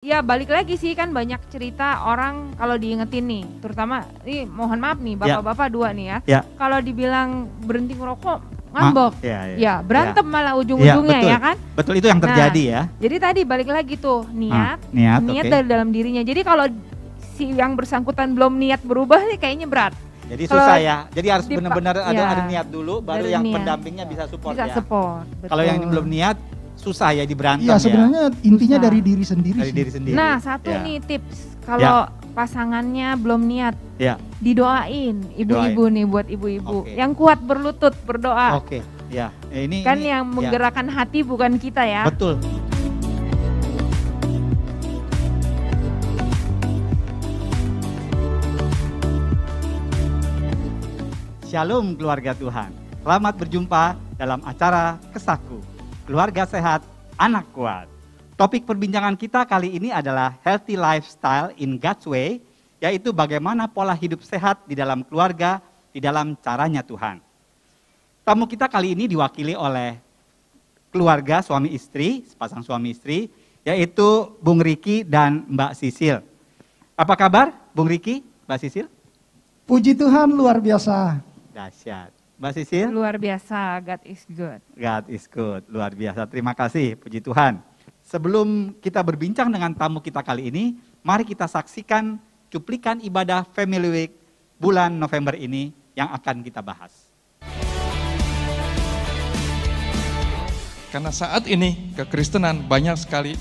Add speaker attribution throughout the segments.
Speaker 1: Ya balik lagi sih, kan banyak cerita orang kalau diingetin nih, terutama ini mohon maaf nih bapak-bapak dua nih ya. Kalau dibilang berhenti ngerokok ngambek, ya berantem malah ujung-ujungnya ya kan.
Speaker 2: Betul, itu yang terjadi ya.
Speaker 1: Jadi tadi balik lagi tuh niat dari dalam dirinya. Jadi kalau si yang bersangkutan belum niat berubah nih kayaknya berat.
Speaker 2: Jadi susah ya. Jadi harus benar-benar ada niat dulu, baru yang pendampingnya bisa support ya. Kalau yang belum niat susah ya diberantem ya.
Speaker 3: Iya, sebenarnya intinya dari diri sendiri.
Speaker 1: Nah, satu nih tips kalau pasangannya belum niat, didoain ibu-ibu nih, buat ibu-ibu yang kuat berlutut berdoa.
Speaker 2: Ini
Speaker 1: kan yang menggerakkan hati bukan kita ya.
Speaker 2: Betul. Shalom keluarga Tuhan. Selamat berjumpa dalam acara Kesahku. Keluarga sehat, anak kuat. Topik perbincangan kita kali ini adalah healthy lifestyle in God's way, yaitu bagaimana pola hidup sehat di dalam keluarga, di dalam caranya Tuhan. Tamu kita kali ini diwakili oleh keluarga suami istri, sepasang suami istri, yaitu Bung Riki dan Mbak Sisil. Apa kabar Bung Riki, Mbak Sisil?
Speaker 3: Puji Tuhan, luar biasa.
Speaker 2: Dahsyat. Mbak Sisil?
Speaker 1: Luar biasa, God is good.
Speaker 2: God is good, luar biasa. Terima kasih, puji Tuhan. Sebelum kita berbincang dengan tamu kita kali ini, mari kita saksikan cuplikan ibadah Family Week bulan November ini yang akan kita bahas.
Speaker 4: Karena saat ini kekristenan banyak sekali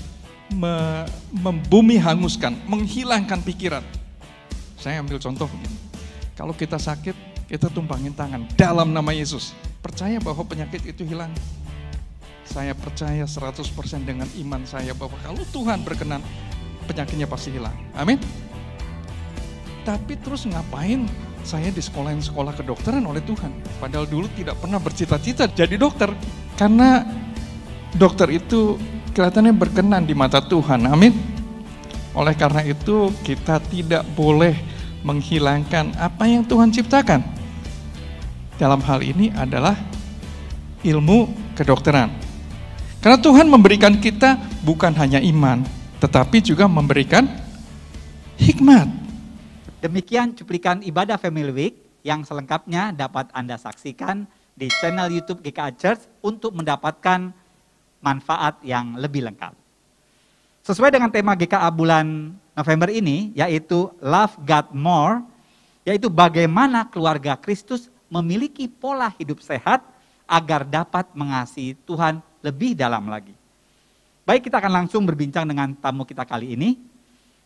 Speaker 4: membumi hanguskan, menghilangkan pikiran. Saya ambil contoh, kalau kita sakit, kita tumpangin tangan dalam nama Yesus. Percaya bahwa penyakit itu hilang. Saya percaya 100% dengan iman saya bahwa kalau Tuhan berkenan, penyakitnya pasti hilang. Amin. Tapi terus ngapain saya disekolahin sekolah kedokteran oleh Tuhan? Padahal dulu tidak pernah bercita-cita jadi dokter. Karena dokter itu kelihatannya berkenan di mata Tuhan. Amin. Oleh karena itu kita tidak boleh menghilangkan apa yang Tuhan ciptakan. Dalam hal ini adalah ilmu kedokteran. Karena Tuhan memberikan kita bukan hanya iman, tetapi juga memberikan hikmat.
Speaker 2: Demikian cuplikan ibadah Family Week yang selengkapnya dapat Anda saksikan di channel YouTube GKA Church untuk mendapatkan manfaat yang lebih lengkap. Sesuai dengan tema GKA bulan November ini, yaitu Love God More, yaitu bagaimana keluarga Kristus memiliki pola hidup sehat agar dapat mengasihi Tuhan lebih dalam lagi. Baik, kita akan langsung berbincang dengan tamu kita kali ini.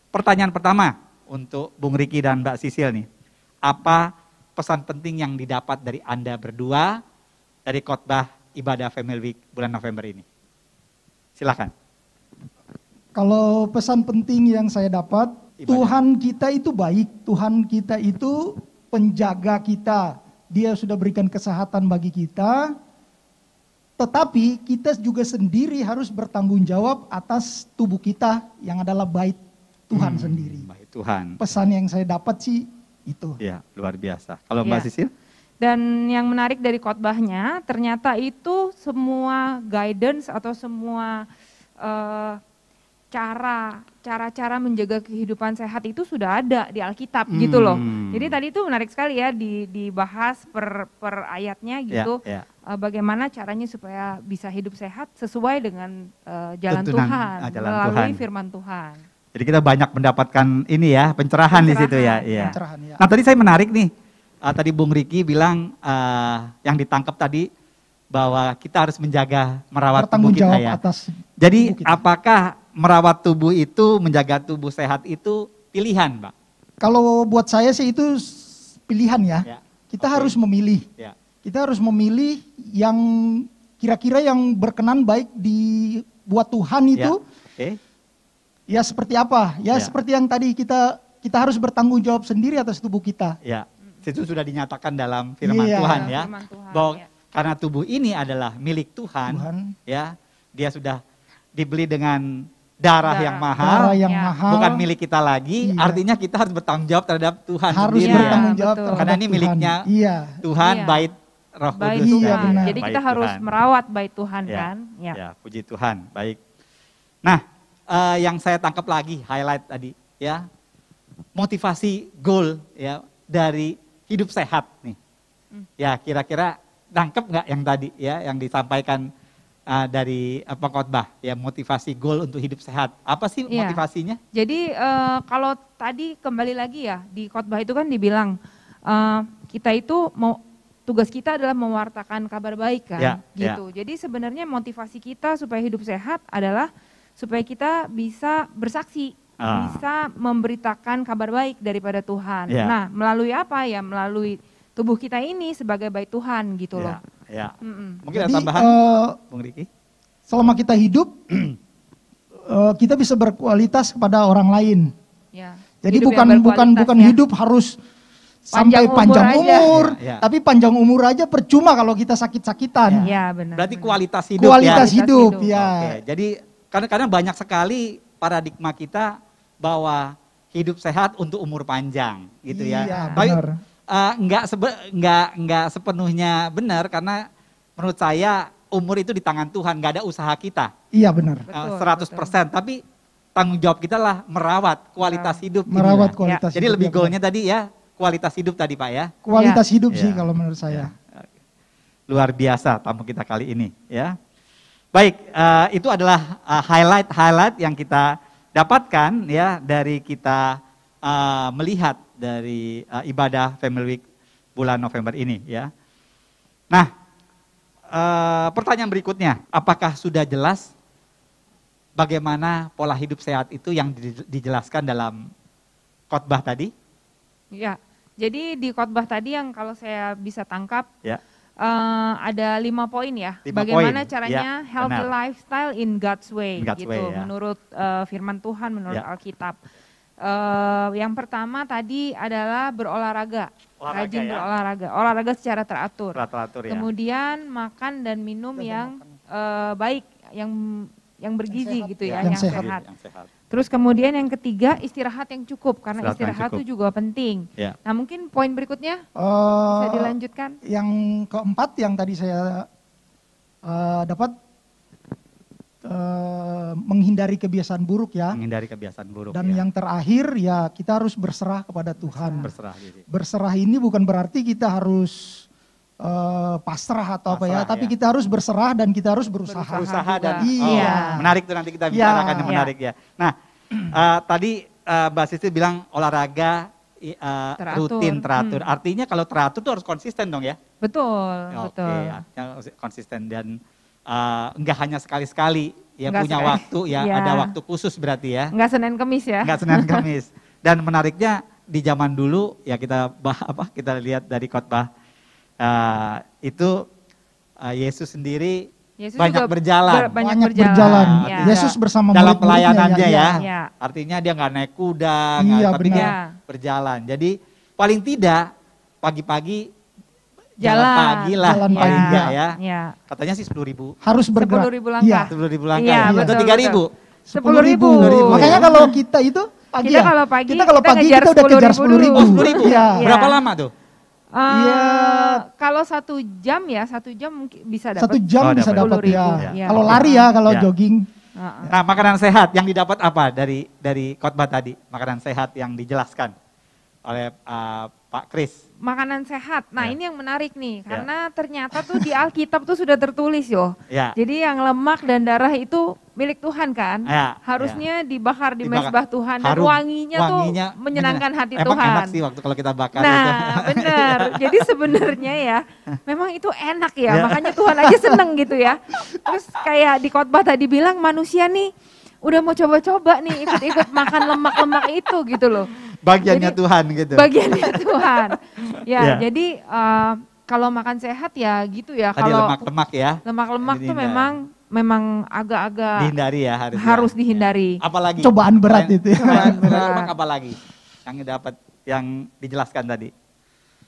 Speaker 2: Pertanyaan pertama untuk Bung Riki dan Mbak Sisil nih. Apa pesan penting yang didapat dari Anda berdua dari khotbah ibadah Family Week bulan November ini? Silakan.
Speaker 3: Kalau pesan penting yang saya dapat, Tuhan kita itu baik, Tuhan kita itu penjaga kita. Dia sudah berikan kesehatan bagi kita, tetapi kita juga sendiri harus bertanggung jawab atas tubuh kita yang adalah bait Tuhan sendiri.
Speaker 2: Bait Tuhan.
Speaker 3: Pesan yang saya dapat sih itu.
Speaker 2: Ya, luar biasa. Kalau Mbak Sisil?
Speaker 1: Dan yang menarik dari khotbahnya, ternyata itu semua guidance atau semua cara-cara menjaga kehidupan sehat itu sudah ada di Alkitab gitu loh. Jadi tadi itu menarik sekali ya dibahas per ayatnya gitu. Bagaimana caranya supaya bisa hidup sehat sesuai dengan jalan Tuhan, melalui firman Tuhan.
Speaker 2: Jadi kita banyak mendapatkan ini ya, pencerahan di situ ya. Nah tadi saya menarik nih, tadi Bung Riki bilang yang ditangkap tadi bahwa kita harus menjaga, merawat tubuh kita ya. Jadi apakah merawat tubuh itu, menjaga tubuh sehat itu pilihan, Mbak? Kalau
Speaker 3: buat saya sih itu pilihan ya. Kita harus memilih. Kita harus memilih yang kira-kira yang berkenan baik buat Tuhan itu. Ya seperti apa? Ya seperti yang tadi kita harus bertanggung jawab sendiri atas tubuh kita.
Speaker 2: Ya, itu sudah dinyatakan dalam firman Tuhan ya. Bahwa karena tubuh ini adalah milik Tuhan. Ya, dia sudah dibeli dengan darah yang mahal, bukan milik kita lagi. Artinya kita harus bertanggung jawab terhadap Tuhan sendiri.
Speaker 3: Bertanggung jawab
Speaker 2: karena ini miliknya Tuhan, bait Roh Kudus.
Speaker 1: Jadi kita harus merawat bait Tuhan kan.
Speaker 2: Ya, puji Tuhan. Baik. Nah, yang saya tangkap lagi highlight tadi ya, motivasi goal ya dari hidup sehat nih. Ya kira-kira tangkap nggak yang tadi ya yang disampaikan dari khotbah ya, motivasi goal untuk hidup sehat. Apa sih motivasinya?
Speaker 1: Jadi kalau tadi kembali lagi ya di khotbah itu kan dibilang kita itu tugas kita adalah mewartakan kabar baik kan, gitu. Jadi sebenarnya motivasi kita supaya hidup sehat adalah supaya kita bisa bersaksi, bisa memberitakan kabar baik daripada Tuhan. Nah, melalui apa ya? Melalui tubuh kita ini sebagai baik Tuhan gitu loh.
Speaker 2: Mungkin ada tambahan, Bung Riki?
Speaker 3: Selama kita hidup, kita bisa berkualitas kepada orang lain. Jadi bukan hidup harus sampai panjang umur, tapi panjang umur aja percuma kalau kita sakit-sakitan.
Speaker 1: Iya benar.
Speaker 2: Berarti kualitas hidup.
Speaker 3: Kualitas hidup ya.
Speaker 2: Oke, jadi kadang-kadang banyak sekali paradigma kita bahwa hidup sehat untuk umur panjang, gitu ya.
Speaker 3: Iya,
Speaker 2: tapi
Speaker 3: benar.
Speaker 2: nggak sepenuhnya benar karena menurut saya umur itu di tangan Tuhan, nggak ada usaha kita.
Speaker 3: Iya benar.
Speaker 2: 100%. Tapi tanggung jawab kita lah merawat kualitas hidup.
Speaker 3: Merawat kualitas hidup.
Speaker 2: Jadi lebih goalnya tadi ya. Kualitas hidup tadi Pak ya?
Speaker 3: Kualitas hidup sih kalau menurut saya.
Speaker 2: Luar biasa tamu kita kali ini ya. Baik, itu adalah highlight yang kita dapatkan ya dari kita melihat dari ibadah Family Week bulan November ini ya. Nah, pertanyaan berikutnya, apakah sudah jelas bagaimana pola hidup sehat itu yang dijelaskan dalam khotbah tadi?
Speaker 1: Ya, jadi di khotbah tadi yang kalau saya bisa tangkap ada 5 poin ya.
Speaker 2: 5
Speaker 1: bagaimana
Speaker 2: poin.
Speaker 1: Caranya healthy lifestyle in God's way, gitu.
Speaker 2: Ya.
Speaker 1: Menurut firman Tuhan, menurut Alkitab. Yang pertama tadi adalah berolahraga, rajin berolahraga, olahraga secara teratur. Kemudian makan dan minum yang baik, yang bergizi gitu ya, yang sehat. Terus kemudian yang ketiga istirahat yang cukup karena istirahat itu juga penting. Nah mungkin poin berikutnya bisa dilanjutkan.
Speaker 3: Yang keempat yang tadi saya dapat menghindari kebiasaan buruk ya.
Speaker 2: Menghindari kebiasaan buruk.
Speaker 3: Dan yang terakhir ya kita harus berserah kepada Tuhan. Berserah ini bukan berarti kita harus pasrah atau apa ya, tapi kita harus berserah dan kita harus berusaha.
Speaker 2: Dan menarik tuh nanti kita bicarakan yang menarik ya. Nah, tadi Mbak Sisti bilang olahraga rutin teratur. Artinya kalau teratur tuh harus konsisten dong ya?
Speaker 1: Betul, betul.
Speaker 2: Konsisten dan enggak hanya sekali-sekali ya, punya waktu ya, ada waktu khusus berarti ya.
Speaker 1: Enggak Senin Kemis ya.
Speaker 2: Enggak Senin Kemis. Dan menariknya di zaman dulu ya kita lihat dari khotbah itu Yesus sendiri banyak berjalan.
Speaker 3: Yesus bersama
Speaker 2: dalam pelayanannya ya. Artinya dia nggak naik kuda, tapi dia berjalan. Jadi paling tidak pagi-pagi jalan pagi lah, paling enggak ya. Katanya sih 10.000.
Speaker 3: Harus bergerak.
Speaker 1: 10.000 langkah.
Speaker 2: 10.000 langkah. Atau 3.000.
Speaker 3: 10.000. Makanya kalau kita itu pagi kita kita udah kejar 10.000.
Speaker 2: 10.000. Berapa lama tuh?
Speaker 1: Kalau 1 jam ya, 1 jam mungkin bisa dapat.
Speaker 3: 1 jam bisa dapat ya. Kalau lari ya, kalau jogging.
Speaker 2: Nah, makanan sehat yang didapat apa dari khotbah tadi? Makanan sehat yang dijelaskan oleh Pak Kris.
Speaker 1: Makanan sehat. Nah, ini yang menarik nih, karena ternyata tuh di Alkitab tuh sudah tertulis Jadi yang lemak dan darah itu milik Tuhan kan. Harusnya dibakar di mezbah Tuhan dan wanginya tuh menyenangkan hati Tuhan.
Speaker 2: Emang enak sih waktu kalau kita bakar
Speaker 1: itu.
Speaker 2: Nah,
Speaker 1: benar. Jadi sebenarnya ya, memang itu enak ya, makanya Tuhan aja seneng gitu ya. Terus kayak di khotbah tadi bilang manusia nih udah mau coba-coba nih ikut-ikut makan lemak-lemak itu gitu loh.
Speaker 2: Bagiannya jadi, Tuhan gitu.
Speaker 1: Bagiannya Tuhan. Jadi kalau makan sehat ya gitu ya. Kalau
Speaker 2: lemak-lemak ya.
Speaker 1: Lemak-lemak tuh memang agak-agak
Speaker 2: dihindari ya
Speaker 1: harus dihindari.
Speaker 2: Apalagi
Speaker 3: cobaan berat itu.
Speaker 2: Lemak apa lagi yang dapat yang dijelaskan tadi?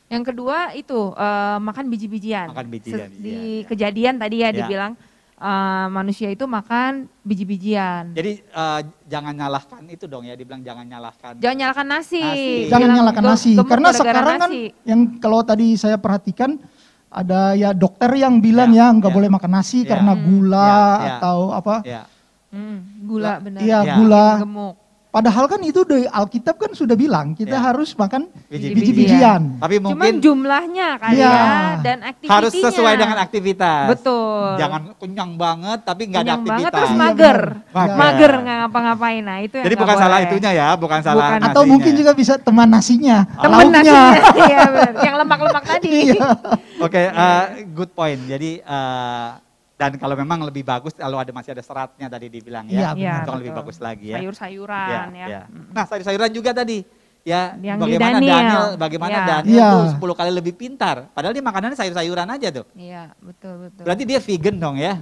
Speaker 1: Yang kedua itu makan biji-bijian.
Speaker 2: Makan biji-bijian.
Speaker 1: Di Kejadian tadi ya dibilang manusia itu makan biji-bijian.
Speaker 2: Jadi jangan nyalahkan itu dong ya, dibilang jangan nyalahkan.
Speaker 1: Jangan nyalahkan nasi.
Speaker 3: Jangan nyalahkan nasi. Karena sekarang kan yang kalau tadi saya perhatikan ada ya dokter yang bilang nggak boleh makan nasi karena gula atau apa.
Speaker 1: Gula benar.
Speaker 3: Iya,
Speaker 2: Ya.
Speaker 3: gula.
Speaker 1: Gemuk.
Speaker 3: Padahal kan itu dari Alkitab kan sudah bilang kita
Speaker 2: Ya.
Speaker 3: harus makan
Speaker 2: Biji-bijian.
Speaker 3: biji-bijian.
Speaker 2: Tapi
Speaker 1: Cuman
Speaker 2: mungkin
Speaker 1: jumlahnya kali
Speaker 3: Iya.
Speaker 1: ya dan aktivitinya.
Speaker 2: harus sesuai dengan aktivitas.
Speaker 1: Betul.
Speaker 2: Jangan kenyang banget tapi nggak ada
Speaker 1: Kenyang banget
Speaker 2: aktivitas.
Speaker 1: terus
Speaker 3: Iya,
Speaker 1: mager.
Speaker 3: benar.
Speaker 1: Mager nggak ngapa-ngapain. Nah, itu yang
Speaker 2: Jadi
Speaker 1: nggak
Speaker 2: bukan salah
Speaker 1: boleh.
Speaker 2: itunya ya, bukan salah
Speaker 1: Bukan.
Speaker 2: nasinya.
Speaker 3: Atau mungkin juga bisa teman nasinya,
Speaker 1: Temen
Speaker 3: lauknya.
Speaker 1: nasinya. Iya benar. Yang lemak-lemak tadi.
Speaker 3: Iya.
Speaker 2: Oke, good point. Jadi dan kalau memang lebih bagus kalau masih ada seratnya tadi dibilang ya,
Speaker 3: Iya,
Speaker 1: Iya,
Speaker 2: itu kan lebih
Speaker 1: betul.
Speaker 2: bagus lagi ya.
Speaker 1: Sayur-sayuran ya.
Speaker 2: Nah, sayur-sayuran juga tadi. Ya,
Speaker 1: Yang di
Speaker 2: bagaimana
Speaker 1: Daniel.
Speaker 2: bagaimana
Speaker 1: Iya.
Speaker 2: Daniel
Speaker 3: Iya.
Speaker 2: tuh 10 kali lebih pintar. Padahal dia makanannya sayur-sayuran aja tuh.
Speaker 1: Iya, betul.
Speaker 2: Berarti dia vegan dong ya.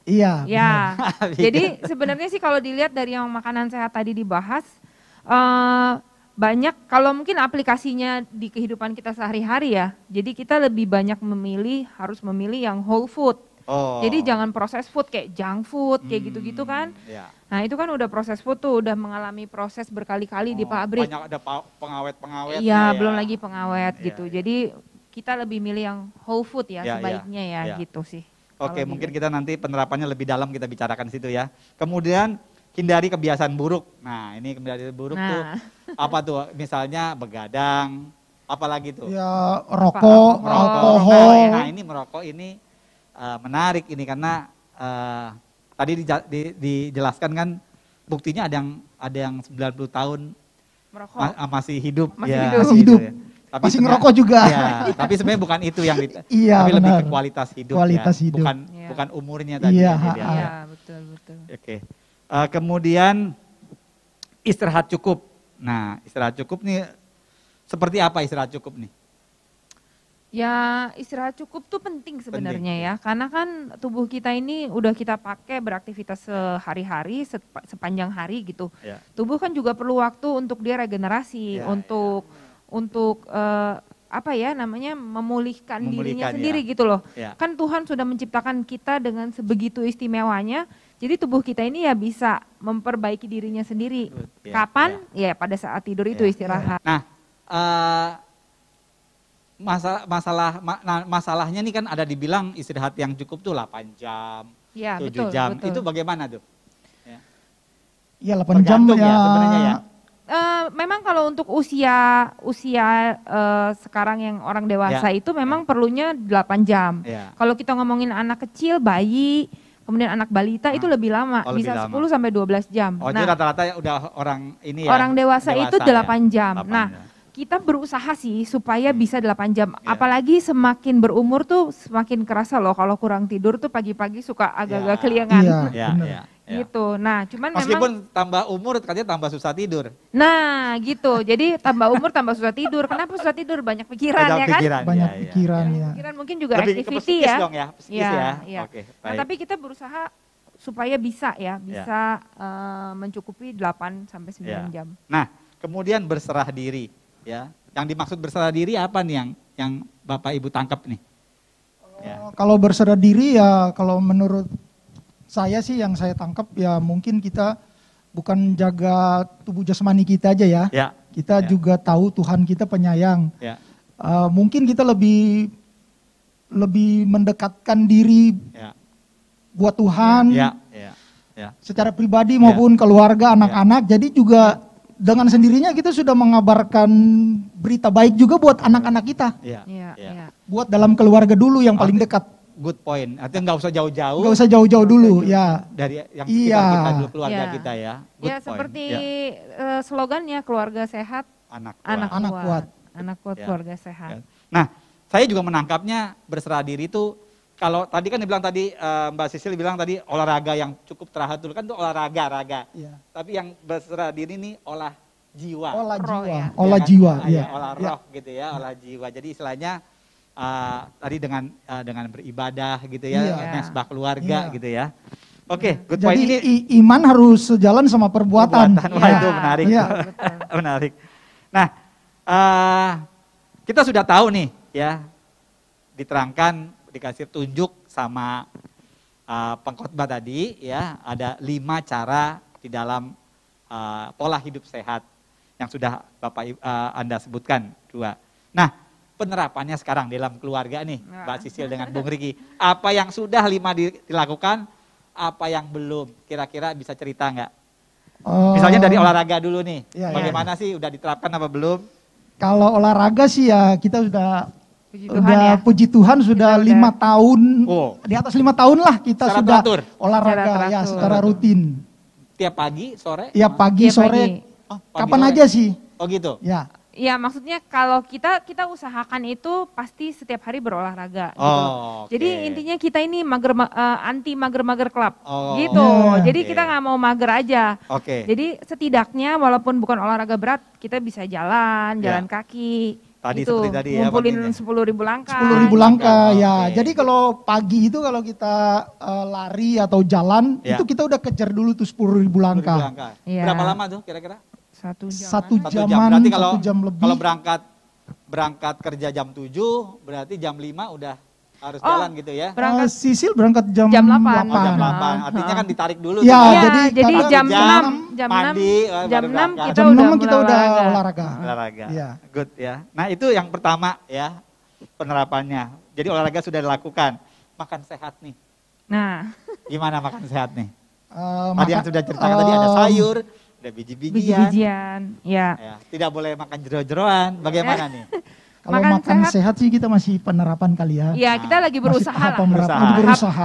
Speaker 3: Iya.
Speaker 1: Ya,
Speaker 2: benar.
Speaker 1: jadi sebenarnya sih kalau dilihat dari yang makanan sehat tadi dibahas, banyak kalau mungkin aplikasinya di kehidupan kita sehari-hari ya, jadi kita lebih banyak harus memilih yang whole food.
Speaker 2: Oh.
Speaker 1: Jadi jangan proses food kayak junk food, kayak gitu-gitu kan.
Speaker 2: Ya.
Speaker 1: Nah itu kan udah proses food tuh, udah mengalami proses berkali-kali di pabrik.
Speaker 2: Banyak ada pengawet-pengawetnya
Speaker 1: Iya,
Speaker 2: ya.
Speaker 1: belum lagi pengawet
Speaker 2: Iya,
Speaker 1: gitu.
Speaker 2: iya.
Speaker 1: Jadi kita lebih milih yang whole food ya,
Speaker 2: Iya,
Speaker 1: sebaiknya ya
Speaker 2: iya.
Speaker 1: gitu sih.
Speaker 2: Oke,
Speaker 1: Kalau
Speaker 2: mungkin
Speaker 1: dilihat.
Speaker 2: kita nanti penerapannya lebih dalam kita bicarakan di situ ya. Kemudian hindari kebiasaan buruk. Nah, ini kebiasaan buruk tuh apa tuh? Misalnya begadang, apalagi tuh?
Speaker 3: Ya, rokok,
Speaker 1: Merokok.
Speaker 3: alkohol.
Speaker 2: Nah, ini merokok ini menarik ini karena tadi dijelaskan kan buktinya ada yang 90 tahun
Speaker 1: Merokok.
Speaker 2: masih hidup.
Speaker 1: Masih
Speaker 2: ya,
Speaker 1: hidup.
Speaker 3: Masih hidup.
Speaker 2: ya. Tapi
Speaker 3: Masih
Speaker 2: sebenarnya-
Speaker 3: ngerokok juga.
Speaker 2: Ya, tapi sebenarnya bukan itu yang
Speaker 3: Iya,
Speaker 2: tapi lebih ke
Speaker 3: benar.
Speaker 2: kualitas hidup
Speaker 3: Kualitas
Speaker 2: ya.
Speaker 3: hidup.
Speaker 1: Iya.
Speaker 2: Bukan umurnya tadi.
Speaker 3: Iya,
Speaker 2: yang
Speaker 3: ha-ha.
Speaker 2: dilihat.
Speaker 1: Iya, betul.
Speaker 2: Oke. Kemudian istirahat cukup. Nah, istirahat cukup nih seperti apa istirahat cukup nih?
Speaker 1: Ya istirahat cukup tuh penting sebenarnya ya, karena kan tubuh kita ini udah kita pakai beraktivitas sehari-hari, sepanjang hari gitu.
Speaker 2: Ya.
Speaker 1: Tubuh kan juga perlu waktu untuk dia regenerasi,
Speaker 2: Ya,
Speaker 1: untuk apa ya namanya memulihkan dirinya
Speaker 2: Memulihkan,
Speaker 1: sendiri
Speaker 2: ya.
Speaker 1: gitu loh.
Speaker 2: Ya.
Speaker 1: Kan Tuhan sudah menciptakan kita dengan sebegitu istimewanya, jadi tubuh kita ini ya bisa memperbaiki dirinya sendiri.
Speaker 2: Ya,
Speaker 1: Kapan? Ya pada saat tidur itu
Speaker 2: Ya.
Speaker 1: istirahat.
Speaker 2: Nah, masalahnya nih kan ada dibilang istirahat yang cukup tuh 8 jam,
Speaker 1: Ya
Speaker 2: 7
Speaker 1: betul.
Speaker 2: jam.
Speaker 1: betul.
Speaker 2: Itu bagaimana tuh?
Speaker 3: Ya 8 jam
Speaker 2: Tergantung ya
Speaker 3: ya.
Speaker 2: sebenarnya ya.
Speaker 1: Memang kalau untuk usia sekarang yang orang dewasa itu memang perlunya 8 jam.
Speaker 2: Ya.
Speaker 1: Kalau kita ngomongin anak kecil, bayi, kemudian anak balita itu lebih lama,
Speaker 2: Oh, lebih
Speaker 1: bisa
Speaker 2: lama.
Speaker 1: 10 sampai 12 jam.
Speaker 2: Oh, jadi rata-rata ya udah orang ini ya.
Speaker 1: orang dewasa itu 8 jam.
Speaker 2: 8
Speaker 1: Nah,
Speaker 2: jam.
Speaker 1: kita berusaha sih supaya bisa 8 jam.
Speaker 2: Ya.
Speaker 1: Apalagi semakin berumur tuh semakin kerasa loh kalau kurang tidur tuh pagi-pagi suka agak-agak keliangan.
Speaker 3: Iya.
Speaker 2: Ya,
Speaker 3: benar.
Speaker 2: ya, ya.
Speaker 1: Gitu. Nah, cuman
Speaker 2: Meskipun
Speaker 1: memang
Speaker 2: tambah umur katanya tambah susah tidur.
Speaker 1: nah, gitu. Jadi tambah umur tambah susah tidur. Kenapa susah tidur? Banyak pikiran
Speaker 2: Banyak
Speaker 1: ya kan?
Speaker 2: pikiran,
Speaker 3: Banyak
Speaker 2: ya, ya.
Speaker 3: pikiran ya.
Speaker 1: Pikiran mungkin juga
Speaker 2: Lebih ke
Speaker 1: activity
Speaker 2: psikis
Speaker 1: ya.
Speaker 2: dong ya, psikis ya.
Speaker 1: Iya.
Speaker 2: Oke,
Speaker 1: Nah,
Speaker 2: baik.
Speaker 1: tapi kita berusaha supaya bisa mencukupi 8 sampai 9
Speaker 2: Ya.
Speaker 1: jam.
Speaker 2: Nah, kemudian berserah diri ya. Yang dimaksud berserah diri apa nih yang Bapak Ibu tangkap nih? Ya.
Speaker 3: Kalau berserah diri ya kalau menurut saya sih yang saya tangkap ya mungkin kita bukan jaga tubuh jasmani kita aja ya.
Speaker 2: Ya.
Speaker 3: Kita
Speaker 2: Ya.
Speaker 3: juga tahu Tuhan kita penyayang.
Speaker 2: Ya.
Speaker 3: Mungkin kita lebih mendekatkan diri
Speaker 2: Ya.
Speaker 3: buat Tuhan
Speaker 2: Ya. Ya. Ya.
Speaker 3: secara pribadi maupun keluarga anak-anak. Jadi juga dengan sendirinya kita sudah mengabarkan berita baik juga buat anak-anak kita.
Speaker 2: Ya.
Speaker 1: Iya,
Speaker 2: Ya.
Speaker 1: iya.
Speaker 3: Buat dalam keluarga dulu yang paling dekat.
Speaker 2: Good point. Artinya nggak usah jauh-jauh.
Speaker 3: Nggak usah jauh-jauh dulu ya.
Speaker 2: Dari yang
Speaker 3: Iya.
Speaker 2: sekitar kita dulu, keluarga
Speaker 1: Iya.
Speaker 2: kita ya. Good
Speaker 1: Ya
Speaker 2: point.
Speaker 1: seperti
Speaker 2: Ya.
Speaker 1: slogannya keluarga sehat,
Speaker 2: Anak
Speaker 1: anak
Speaker 2: kuat.
Speaker 3: Anak kuat.
Speaker 1: Anak kuat,
Speaker 2: Ya.
Speaker 1: keluarga sehat.
Speaker 2: Nah, saya juga menangkapnya berserah diri itu kalau tadi kan dibilang tadi Mbak Sisil bilang tadi olahraga yang cukup teratur kan itu olahraga.
Speaker 3: Iya.
Speaker 2: Tapi yang berserah diri ini olah jiwa.
Speaker 3: Olah
Speaker 1: Roh
Speaker 3: jiwa,
Speaker 1: ya.
Speaker 3: olah
Speaker 2: kan?
Speaker 3: jiwa,
Speaker 2: Ah,
Speaker 3: ya.
Speaker 2: ya, olah roh gitu ya, olah jiwa. Jadi istilahnya tadi dengan beribadah gitu ya,
Speaker 3: Iya.
Speaker 2: mesbah keluarga
Speaker 3: Iya.
Speaker 2: gitu ya. Oke, good point
Speaker 3: Jadi
Speaker 2: ini.
Speaker 3: iman harus sejalan sama perbuatan.
Speaker 2: Wah,
Speaker 1: Iya,
Speaker 2: itu menarik.
Speaker 3: Iya.
Speaker 1: betul.
Speaker 2: Menarik. Nah, kita sudah tahu nih ya, diterangkan, dikasih tunjuk sama pengkhotbah tadi ya, ada 5 cara di dalam pola hidup sehat yang sudah Bapak Anda sebutkan 2. Nah, penerapannya sekarang dalam keluarga nih,
Speaker 1: Nah.
Speaker 2: Mbak Sisil dengan Bung Riki, apa yang sudah 5 dilakukan, apa yang belum? Kira-kira bisa cerita nggak? Misalnya dari olahraga dulu nih, bagaimana sih udah diterapkan apa belum?
Speaker 3: Kalau olahraga sih ya kita sudah puji Tuhan sudah 5 tahun, di atas 5 tahun lah kita secara sudah teratur. Olahraga ya secara rutin.
Speaker 2: Tiap pagi, sore?
Speaker 3: Ya pagi, sore, kapan sore aja sih.
Speaker 2: Oh gitu?
Speaker 3: Ya.
Speaker 1: Ya maksudnya kalau kita usahakan itu pasti setiap hari berolahraga gitu. Jadi intinya kita ini anti mager-mager club gitu. Jadi kita nggak mau mager aja. Jadi setidaknya walaupun bukan olahraga berat kita bisa jalan kaki.
Speaker 2: Tadi
Speaker 1: itu,
Speaker 2: seperti tadi ya.
Speaker 1: Ngumpulin 10.000 langkah.
Speaker 3: 10.000 langkah ya. Jadi kalau pagi itu kalau kita lari atau jalan itu kita udah kejar dulu tuh 10.000 langkah.
Speaker 2: Berapa lama tuh kira-kira?
Speaker 3: 1 jam. Berarti kalau
Speaker 2: berangkat kerja jam 7, berarti jam 5 udah harus jalan gitu ya?
Speaker 3: Sisil berangkat jam 8.
Speaker 2: Jam 8. Artinya kan ditarik dulu.
Speaker 3: Ya,
Speaker 1: jadi jam 6 kita udah
Speaker 3: olahraga.
Speaker 2: Ya. Good ya. Nah itu yang pertama ya penerapannya. Jadi olahraga sudah dilakukan. Makan sehat nih.
Speaker 1: Nah.
Speaker 2: Gimana makan sehat nih? Tadi yang sudah ceritakan tadi ada sayur. Ada biji-bijian,
Speaker 1: ya.
Speaker 2: Tidak boleh makan jero-jeroan. Bagaimana nih?
Speaker 3: Kalau makan sehat sih kita masih penerapan kali ya.
Speaker 1: Iya, kita lagi berusaha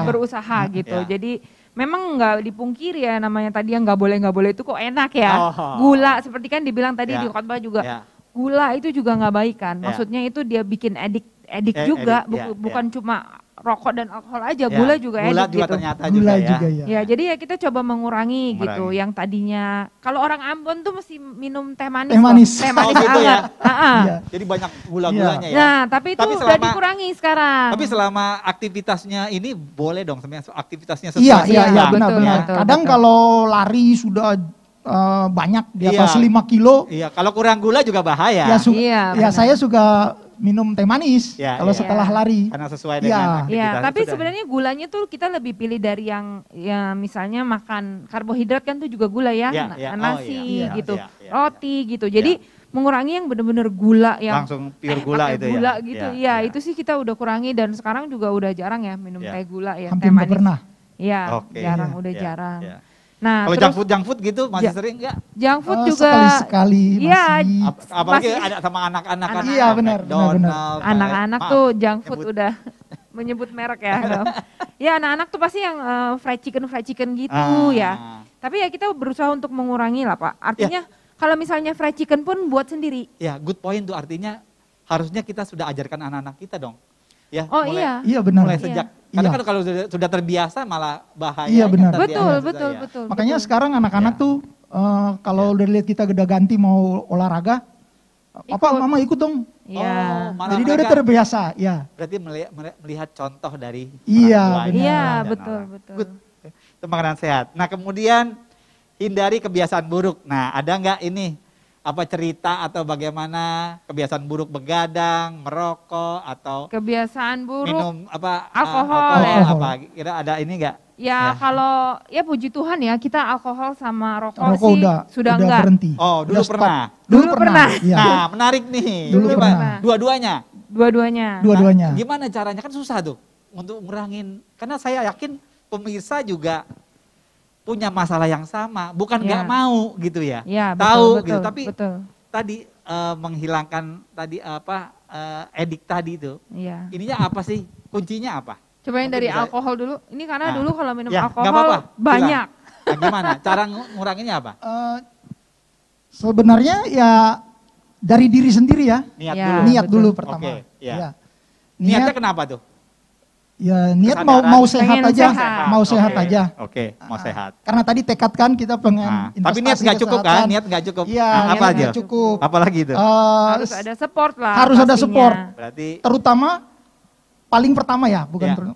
Speaker 1: berusaha gitu. Jadi memang nggak dipungkiri ya namanya tadi yang nggak boleh itu kok enak ya. Gula seperti kan dibilang tadi di khotbah juga. Gula itu juga nggak baik kan. Maksudnya itu dia bikin edik juga, bukan cuma rokok dan alkohol aja, gula juga edik gitu.
Speaker 3: Gula juga ya.
Speaker 1: Ya, jadi ya kita coba mengurangi gitu. Yang tadinya kalau orang Ambon tuh mesti minum teh manis. Teh manis
Speaker 2: gitu
Speaker 1: hangat.
Speaker 2: Ya. Jadi banyak gula-gulanya ya.
Speaker 1: Nah, tapi itu udah dikurangi sekarang.
Speaker 2: Tapi selama aktivitasnya ini boleh dong, aktivitasnya sesuai.
Speaker 3: Iya, benar. Kadang kalau lari sudah banyak di atas 5 kilo.
Speaker 2: Iya, kalau kurang gula juga bahaya.
Speaker 3: Ya, saya suka minum teh manis kalau setelah lari.
Speaker 2: Karena sesuai dengan aktivitas.
Speaker 1: Iya, tapi sebenarnya gulanya tuh kita lebih pilih dari yang ya misalnya makan karbohidrat kan tuh juga gula ya, nasi gitu, roti gitu. Jadi mengurangi yang benar-benar gula yang
Speaker 2: langsung pure gula itu
Speaker 1: gula gitu. Iya, itu sih kita udah kurangi dan sekarang juga udah jarang ya minum teh gula ya,
Speaker 3: hampir
Speaker 1: teh manis.
Speaker 3: Pernah.
Speaker 1: Iya, jarang, udah jarang.
Speaker 2: Nah, kalau junk food gitu masih sering nggak?
Speaker 1: Junk food juga
Speaker 3: sekali-sekali.
Speaker 1: Iya,
Speaker 2: apalagi ada sama anak-anak kan.
Speaker 3: Iya benar.
Speaker 1: Anak-anak tuh junk food udah menyebut merek ya. Ya anak-anak tuh pasti yang fried chicken gitu ya. Tapi ya kita berusaha untuk mengurangi lah Pak. Artinya kalau misalnya fried chicken pun buat sendiri.
Speaker 2: Ya, good point tuh, artinya harusnya kita sudah ajarkan anak-anak kita dong. Ya,
Speaker 3: iya benar.
Speaker 2: Mulai sejak karena kan kalau sudah terbiasa malah bahaya.
Speaker 3: Iya benar.
Speaker 1: Betul.
Speaker 3: Makanya sekarang anak-anak tuh kalau udah lihat kita udah ganti mau olahraga, Papa, Mama ikut dong.
Speaker 1: Iya.
Speaker 3: Jadi dia udah terbiasa. Ya.
Speaker 2: Berarti melihat contoh dari
Speaker 3: orang tuanya.
Speaker 1: Iya, betul.
Speaker 2: Good. Itu makanan sehat. Nah kemudian hindari kebiasaan buruk. Nah ada nggak ini? Apa cerita atau bagaimana kebiasaan buruk begadang, merokok atau
Speaker 1: kebiasaan buruk
Speaker 2: minum
Speaker 1: alkohol
Speaker 2: apa kira ada ini enggak?
Speaker 1: Ya kalau ya puji Tuhan ya kita alkohol sama rokok sih sudah
Speaker 3: enggak
Speaker 1: berhenti.
Speaker 2: Oh, dulu pernah.
Speaker 1: Dulu pernah.
Speaker 3: Ya.
Speaker 2: Nah, menarik nih.
Speaker 3: Dulu pernah.
Speaker 2: Dua-duanya.
Speaker 3: Nah,
Speaker 2: gimana caranya kan susah tuh untuk ngurangin karena saya yakin pemirsa juga punya masalah yang sama, bukan nggak mau gitu ya, tahu gitu, tapi tadi menghilangkan tadi edik tadi itu, ininya apa sih, kuncinya apa?
Speaker 1: Coba yang dari alkohol dulu, ini karena dulu kalau minum alkohol banyak.
Speaker 2: Nah, gimana, cara nguranginnya apa?
Speaker 3: Sebenarnya ya dari diri sendiri ya, niat dulu pertama.
Speaker 2: Niatnya kenapa tuh?
Speaker 3: Ya niat mau sehat aja, mau sehat aja.
Speaker 2: Oke, mau sehat.
Speaker 3: Karena tadi tekad kan kita pengen investasi.
Speaker 2: Tapi niat nggak cukup kan? Niat nggak cukup.
Speaker 3: Iya,
Speaker 2: apa aja?
Speaker 3: Cukup.
Speaker 2: Apalagi itu?
Speaker 1: Harus ada support lah.
Speaker 3: Harus ada support.
Speaker 2: Berarti
Speaker 3: terutama paling pertama ya,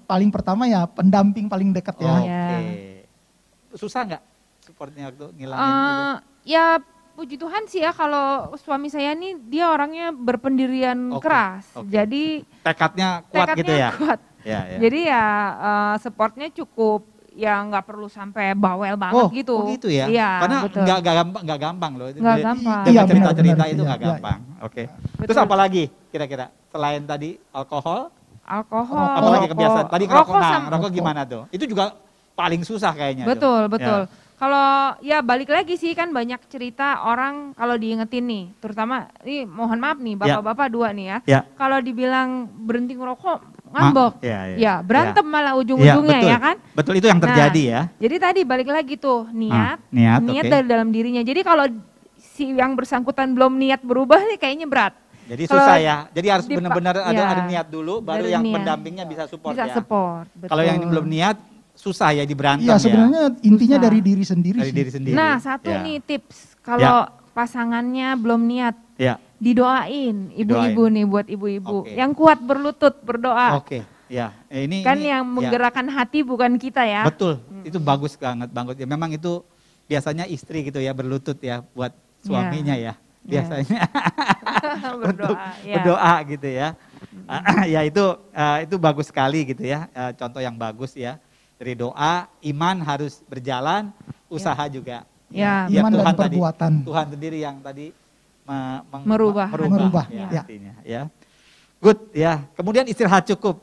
Speaker 3: paling pertama ya pendamping paling dekat ya.
Speaker 2: Oke. Susah nggak supportnya waktu ngilangin gitu?
Speaker 1: Ya puji Tuhan sih ya kalau suami saya nih dia orangnya berpendirian keras. Jadi
Speaker 2: tekadnya kuat gitu ya.
Speaker 1: Kuat. Jadi ya supportnya cukup ya nggak perlu sampai bawel banget gitu.
Speaker 2: Oh gitu ya?
Speaker 1: Iya,
Speaker 2: karena nggak gampang loh.
Speaker 1: Nggak gampang.
Speaker 2: Dengan cerita-cerita itu nggak gampang. Oke. Terus apa lagi kira-kira selain tadi alkohol?
Speaker 1: Alkohol.
Speaker 2: Apalagi kebiasaan. Tadi rokok gimana tuh? Itu juga paling susah kayaknya.
Speaker 1: Betul,
Speaker 2: tuh.
Speaker 1: betul.
Speaker 2: Ya.
Speaker 1: Kalau ya balik lagi sih kan banyak cerita orang kalau diingetin nih, terutama ini mohon maaf nih bapak-bapak dua nih ya.
Speaker 2: Ya.
Speaker 1: Kalau dibilang berhenti ngerokok ngambek, ya berantem malah ujung-ujungnya ya kan.
Speaker 2: Betul, itu yang terjadi ya.
Speaker 1: Jadi tadi balik lagi tuh niat
Speaker 2: okay.
Speaker 1: dari dalam dirinya. Jadi kalau si yang bersangkutan belum niat berubah nih kayaknya berat.
Speaker 2: Jadi susah ya. Jadi harus benar-benar ada niat dulu, baru yang pendampingnya bisa support ya.
Speaker 1: Bisa support.
Speaker 2: Kalau yang belum niat susah ya diberantem
Speaker 3: ya. Sebenarnya intinya dari diri sendiri.
Speaker 2: Dari diri sendiri.
Speaker 1: Nah satu nih tips kalau pasangannya belum niat, didoain ibu-ibu nih buat ibu-ibu yang kuat berlutut berdoa.
Speaker 2: Oke, ya ini
Speaker 1: kan yang menggerakkan hati bukan kita ya.
Speaker 2: Betul, itu bagus banget. Ya, memang itu biasanya istri gitu ya berlutut ya buat suaminya ya biasanya untuk berdoa gitu ya. Ya itu bagus sekali gitu ya, contoh yang bagus ya. Dari doa, iman harus berjalan, usaha juga.
Speaker 3: Ya, iman dan perbuatan.
Speaker 2: Tuhan sendiri yang tadi
Speaker 3: merubah
Speaker 2: ya, artinya ya. Good ya. Kemudian istirahat cukup.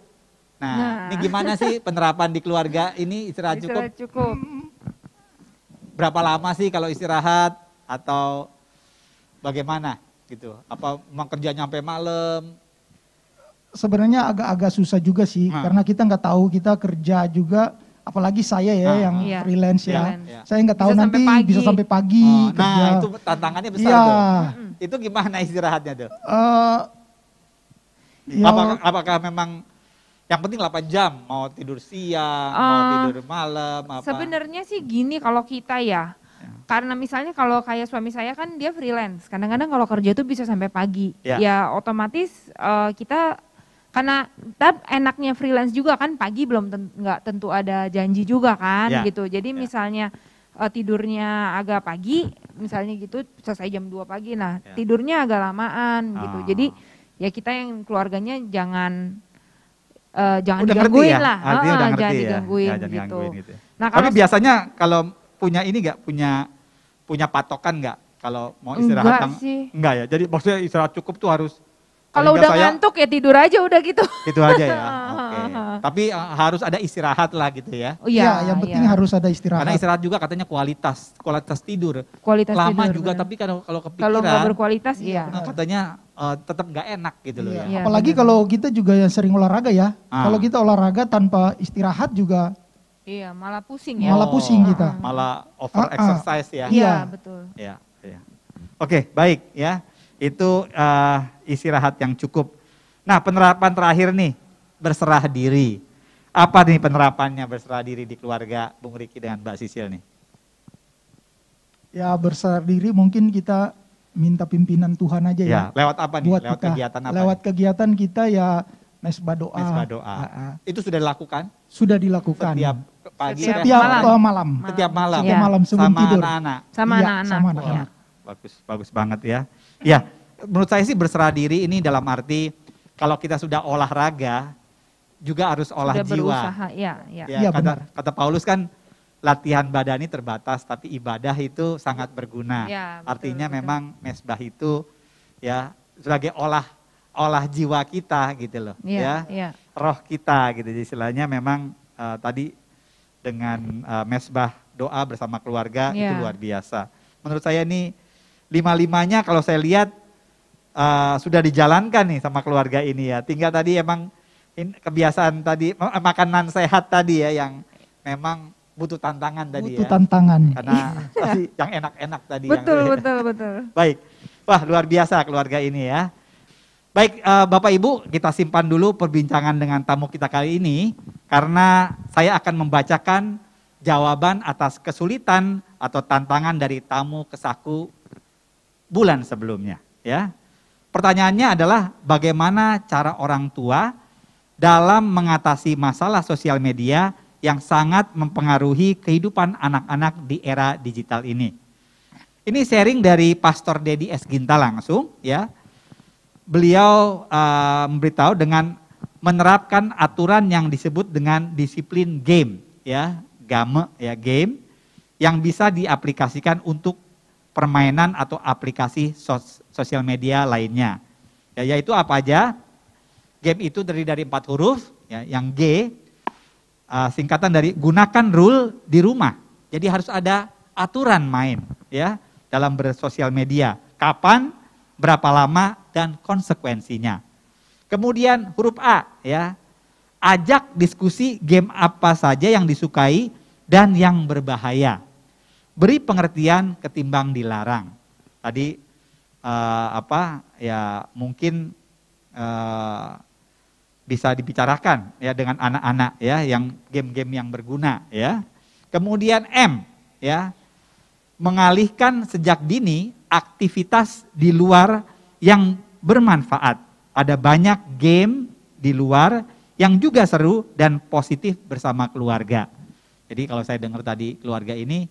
Speaker 2: Nah, ini gimana sih penerapan di keluarga ini istirahat cukup? Berapa lama sih kalau istirahat atau bagaimana gitu? Apa memang kerjanya sampai malam?
Speaker 3: Sebenarnya agak-agak susah juga sih karena kita nggak tahu, kita kerja juga. Apalagi saya ya yang freelance ya. Saya nggak tahu nanti bisa sampai pagi kerja.
Speaker 2: Nah itu tantangannya besar tuh. Itu gimana istirahatnya tuh? Apakah memang yang penting 8 jam, mau tidur siang, mau tidur malam?
Speaker 1: Sebenarnya sih gini kalau kita ya. Karena misalnya kalau kayak suami saya kan dia freelance. Kadang-kadang kalau kerja tuh bisa sampai pagi. Ya otomatis kita... Karena enaknya freelance juga kan pagi belum nggak tentu ada janji juga kan gitu. Jadi misalnya tidurnya agak pagi, misalnya gitu selesai jam 2 pagi. Nah tidurnya agak lamaan gitu. Jadi ya kita yang keluarganya jangan digangguin
Speaker 2: ya?
Speaker 1: lah. Jangan digangguin gitu.
Speaker 2: Nah, tapi biasanya kalau punya ini nggak punya patokan nggak kalau mau istirahat? Enggak ya. Jadi maksudnya istirahat cukup tuh harus.
Speaker 1: Kalau udah ngantuk ya tidur aja udah gitu.
Speaker 2: Gitu aja ya. Oke. Tapi harus ada istirahat lah gitu ya.
Speaker 3: Oh iya, yang penting harus ada istirahat.
Speaker 2: Karena istirahat juga katanya kualitas tidur. Lama juga tapi kalau kepikiran.
Speaker 1: Kalau nggak berkualitas iya.
Speaker 2: Katanya tetap nggak enak gitu loh ya.
Speaker 3: Apalagi kalau kita juga yang sering olahraga ya. Kalau kita olahraga tanpa istirahat juga.
Speaker 1: Iya, malah pusing ya.
Speaker 3: Malah pusing kita.
Speaker 2: Malah over exercise ya.
Speaker 1: Iya, betul.
Speaker 2: Iya. Oke, baik ya. Itu istirahat yang cukup. Nah penerapan terakhir nih, berserah diri. Apa nih penerapannya berserah diri di keluarga Bung Riki dengan Mbak Sisil nih?
Speaker 3: Ya berserah diri mungkin kita minta pimpinan Tuhan aja ya.
Speaker 2: Lewat apa nih? Lewat kegiatan apa?
Speaker 3: Lewat kegiatan kita ya mesbah doa.
Speaker 2: Mesbah doa. Itu sudah dilakukan?
Speaker 3: Sudah dilakukan.
Speaker 2: Setiap pagi?
Speaker 3: Setiap malam.
Speaker 2: Setiap malam?
Speaker 3: Setiap malam sebelum tidur.
Speaker 1: Sama anak-anak.
Speaker 2: Bagus banget ya. Ya, menurut saya sih berserah diri ini dalam arti kalau kita sudah olahraga juga harus olah
Speaker 1: sudah
Speaker 2: jiwa.
Speaker 1: Berusaha,
Speaker 3: ya
Speaker 2: kata Paulus kan latihan badani terbatas tapi ibadah itu sangat berguna.
Speaker 1: Ya, betul,
Speaker 2: artinya memang mesbah itu ya sebagai olah jiwa kita gitu loh ya. Roh kita gitu. Jadi istilahnya memang tadi dengan mesbah doa bersama keluarga itu luar biasa. Menurut saya ini 5-5-nya kalau saya lihat sudah dijalankan nih sama keluarga ini ya. Tinggal tadi emang kebiasaan tadi, makanan sehat tadi ya yang memang butuh tantangan tadi
Speaker 3: butuh tantangan.
Speaker 2: Karena tadi yang enak-enak tadi.
Speaker 1: Betul.
Speaker 2: Baik, wah luar biasa keluarga ini ya. Baik Bapak Ibu, kita simpan dulu perbincangan dengan tamu kita kali ini. Karena saya akan membacakan jawaban atas kesulitan atau tantangan dari tamu kesaku bulan sebelumnya ya. Pertanyaannya adalah bagaimana cara orang tua dalam mengatasi masalah sosial media yang sangat mempengaruhi kehidupan anak-anak di era digital ini. Ini sharing dari Pastor Dedi S. Ginta langsung ya. Beliau memberitahu dengan menerapkan aturan yang disebut dengan disiplin game ya, game yang bisa diaplikasikan untuk permainan atau aplikasi sosial media lainnya. Yaitu apa aja? Game itu terdiri dari 4 huruf, ya, yang G, singkatan dari gunakan rule di rumah. Jadi harus ada aturan main ya dalam bersosial media. Kapan, berapa lama, dan konsekuensinya. Kemudian huruf A ya, ajak diskusi game apa saja yang disukai dan yang berbahaya. Beri pengertian ketimbang dilarang. Tadi mungkin bisa dibicarakan ya dengan anak-anak ya yang game-game yang berguna ya. Kemudian M ya, mengalihkan sejak dini aktivitas di luar yang bermanfaat. Ada banyak game di luar yang juga seru dan positif bersama keluarga. Jadi kalau saya dengar tadi keluarga ini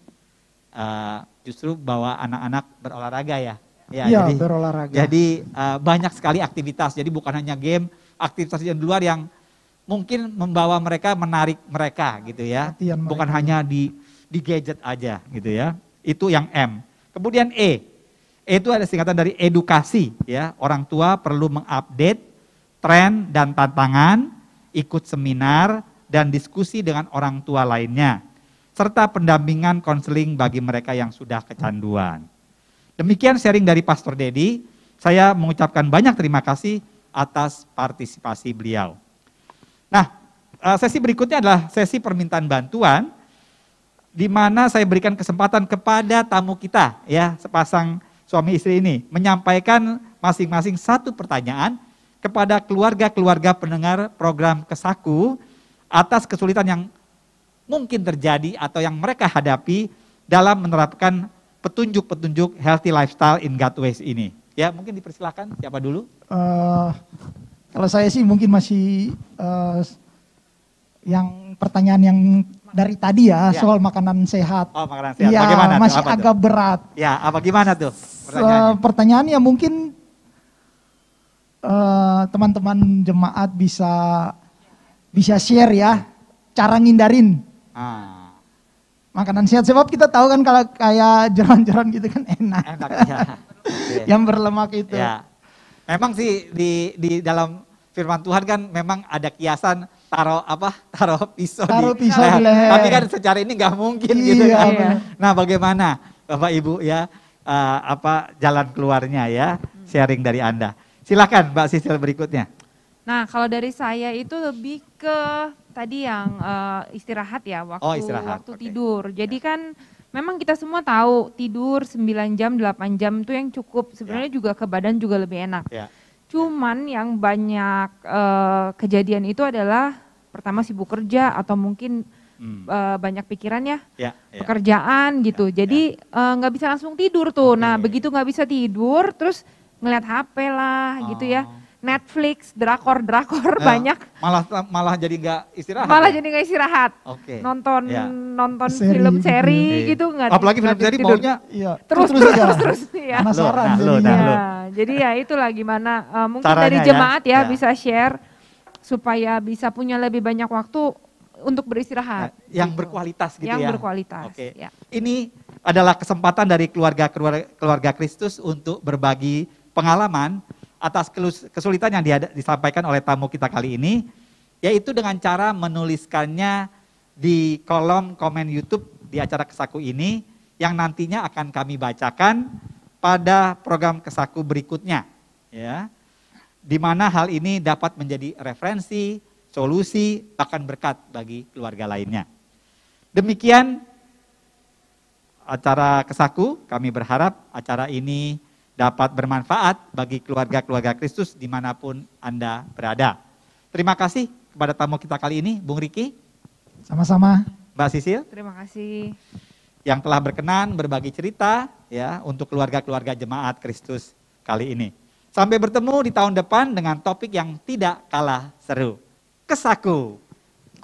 Speaker 2: justru bawa anak-anak berolahraga ya.
Speaker 3: Ya, jadi berolahraga.
Speaker 2: Jadi banyak sekali aktivitas. Jadi bukan hanya game, aktivitas di luar yang mungkin membawa mereka, menarik mereka gitu ya. Bukan hanya di gadget aja gitu ya. Itu yang M. Kemudian E. E itu ada singkatan dari edukasi ya. Orang tua perlu mengupdate tren dan tantangan, ikut seminar dan diskusi dengan orang tua lainnya, serta pendampingan konseling bagi mereka yang sudah kecanduan. Demikian sharing dari Pastor Dedi. Saya mengucapkan banyak terima kasih atas partisipasi beliau. Nah, sesi berikutnya adalah sesi permintaan bantuan, di mana saya berikan kesempatan kepada tamu kita, ya, sepasang suami istri ini, menyampaikan masing-masing satu pertanyaan kepada keluarga-keluarga pendengar program Kesaku atas kesulitan yang mungkin terjadi atau yang mereka hadapi dalam menerapkan petunjuk-petunjuk healthy lifestyle in God ways ini. Ya, mungkin dipersilakan, siapa dulu?
Speaker 3: Kalau saya sih mungkin masih yang pertanyaan yang dari tadi ya, soal makanan sehat.
Speaker 2: Oh, makanan sehat.
Speaker 3: Ya,
Speaker 2: bagaimana
Speaker 3: masih
Speaker 2: tuh?
Speaker 3: agak berat.
Speaker 2: Ya, apa gimana tuh
Speaker 3: pertanyaannya mungkin teman-teman jemaat bisa share ya, cara ngindarin makanan sehat. Sebab kita tahu kan kalau kayak jeroan-jeroan gitu kan enak. Enak ya. Yang berlemak itu.
Speaker 2: Ya. Memang sih di dalam firman Tuhan kan memang ada kiasan taruh pisau di leher. Tapi kan secara ini nggak mungkin gitu kan. Iya. Nah, bagaimana Bapak Ibu ya jalan keluarnya ya, sharing dari Anda. Silakan Mbak Sisil berikutnya.
Speaker 1: Nah, kalau dari saya itu lebih ke tadi yang istirahat ya, waktu tidur. Jadi kan memang kita semua tahu tidur 9 jam, 8 jam itu yang cukup. Sebenarnya juga ke badan juga lebih enak. Ya. Cuman yang banyak kejadian itu adalah pertama sibuk kerja atau mungkin banyak pikirannya, pekerjaan gitu. Jadi nggak bisa langsung tidur tuh. Nah, begitu nggak bisa tidur, terus ngeliat HP lah gitu ya. Netflix, drakor banyak.
Speaker 2: Malah jadi nggak istirahat.
Speaker 1: Malah jadi nggak istirahat. Nonton film seri gitu nggak.
Speaker 2: Apalagi film seri maunya
Speaker 1: terus ya.
Speaker 3: Penasaran.
Speaker 1: Jadi ya itulah gimana mungkin caranya dari jemaat ya bisa share supaya bisa punya lebih banyak waktu untuk beristirahat.
Speaker 2: Yang berkualitas gitu ya.
Speaker 1: Yang berkualitas.
Speaker 2: Ya. Ini adalah kesempatan dari keluarga Kristus untuk berbagi pengalaman atas kesulitan yang disampaikan oleh tamu kita kali ini, yaitu dengan cara menuliskannya di kolom komen YouTube di acara Kesaku ini, yang nantinya akan kami bacakan pada program Kesaku berikutnya, ya, di mana hal ini dapat menjadi referensi, solusi, bahkan berkat bagi keluarga lainnya. Demikian acara Kesaku, kami berharap acara ini dapat bermanfaat bagi keluarga-keluarga Kristus dimanapun Anda berada. Terima kasih kepada tamu kita kali ini, Bung Riki.
Speaker 3: Sama-sama.
Speaker 2: Mbak Sisil.
Speaker 1: Terima kasih.
Speaker 2: Yang telah berkenan berbagi cerita ya untuk keluarga-keluarga jemaat Kristus kali ini. Sampai bertemu di tahun depan dengan topik yang tidak kalah seru. Kesaku.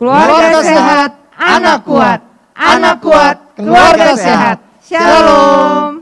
Speaker 1: Keluarga sehat, anak kuat. Anak kuat, keluarga sehat. Shalom.